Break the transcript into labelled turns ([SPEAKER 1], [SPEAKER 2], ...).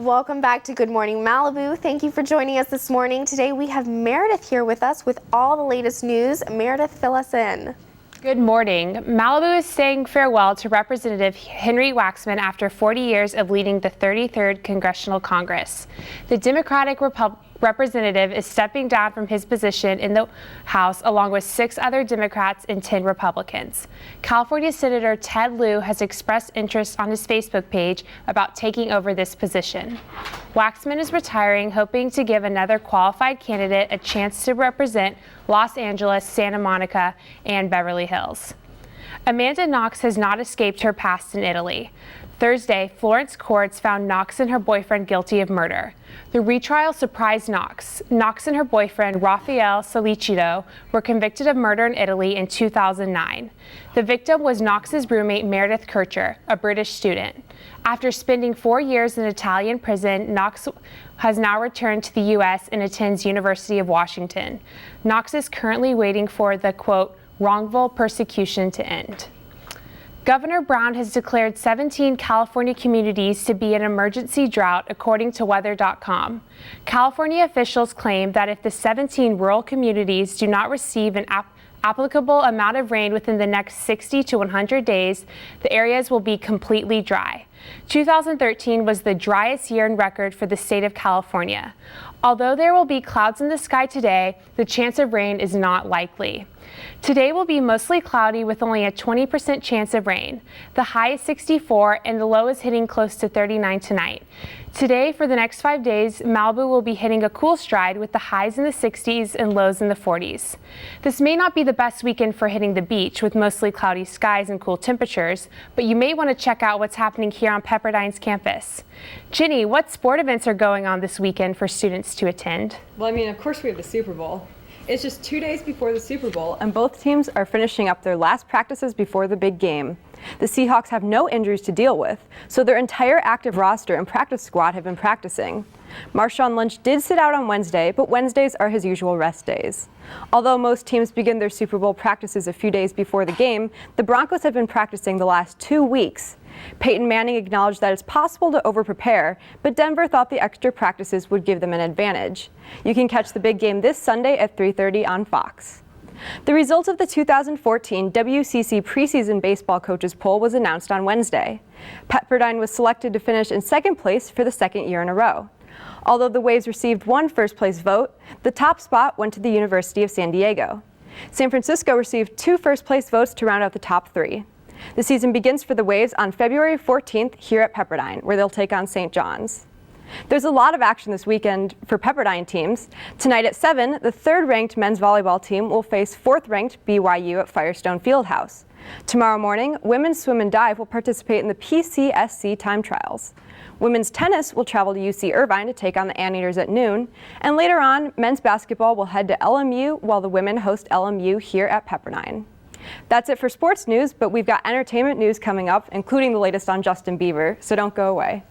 [SPEAKER 1] Welcome back to Good Morning Malibu. Thank you for joining us this morning. Today we have Meredith here with us with all the latest news. Meredith, fill us in.
[SPEAKER 2] Good morning. Malibu is saying farewell to Representative Henry Waxman after 40 years of leading the 33rd Congressional Congress. The Democratic representative is stepping down from his position in the House along with 6 other Democrats and 10 Republicans. California Senator Ted Lieu has expressed interest on his Facebook page about taking over this position. Waxman is retiring, hoping to give another qualified candidate a chance to represent Los Angeles, Santa Monica, and Beverly Hills. Amanda Knox has not escaped her past in Italy. Thursday, Florence courts found Knox and her boyfriend guilty of murder. The retrial surprised Knox. Knox and her boyfriend, Raphael Sollicito, were convicted of murder in Italy in 2009. The victim was Knox's roommate, Meredith, a British student. After spending 4 years in Italian prison, Knox has now returned to the U.S. and attends University of Washington. Knox is currently waiting for the, quote, wrongful persecution to end. Governor Brown has declared 17 California communities to be an emergency drought, according to weather.com. California officials claim that if the 17 rural communities do not receive an applicable amount of rain within the next 60 to 100 days, the areas will be completely dry. 2013 was the driest year in record for the state of California. Although there will be clouds in the sky today, the chance of rain is not likely. Today will be mostly cloudy with only a 20% chance of rain. The high is 64 and the low is hitting close to 39 tonight. Today, for the next 5 days, Malibu will be hitting a cool stride with the highs in the 60s and lows in the 40s. This may not be the best weekend for hitting the beach with mostly cloudy skies and cool temperatures, but you may want to check out what's happening here on Pepperdine's campus. Ginny, what sport events are going on this weekend for students to attend?
[SPEAKER 3] Well, I mean, of course we have the Super Bowl. It's just 2 days before the Super Bowl, and both teams are finishing up their last practices before the big game. The Seahawks have no injuries to deal with, so their entire active roster and practice squad have been practicing. Marshawn Lynch did sit out on Wednesday, but Wednesdays are his usual rest days. Although most teams begin their Super Bowl practices a few days before the game, the Broncos have been practicing the last 2 weeks. Peyton Manning acknowledged that it's possible to over-prepare, but Denver thought the extra practices would give them an advantage. You can catch the big game this Sunday at 3:30 on Fox. The results of the 2014 WCC preseason baseball coaches poll was announced on Wednesday. Pepperdine was selected to finish in second place for the second year in a row. Although the Waves received 1 first-place vote, the top spot went to the University of San Diego. San Francisco received 2 first-place votes to round out the top 3. The season begins for the Waves on February 14th here at Pepperdine, where they'll take on St. John's. There's a lot of action this weekend for Pepperdine teams. Tonight at 7, the 3rd-ranked men's volleyball team will face 4th-ranked BYU at Firestone Fieldhouse. Tomorrow morning, women's swim and dive will participate in the PCSC time trials. Women's tennis will travel to UC Irvine to take on the Anteaters at noon, and later on, men's basketball will head to LMU while the women host LMU here at Pepperdine. That's it for sports news, but we've got entertainment news coming up, including the latest on Justin Bieber, so don't go away.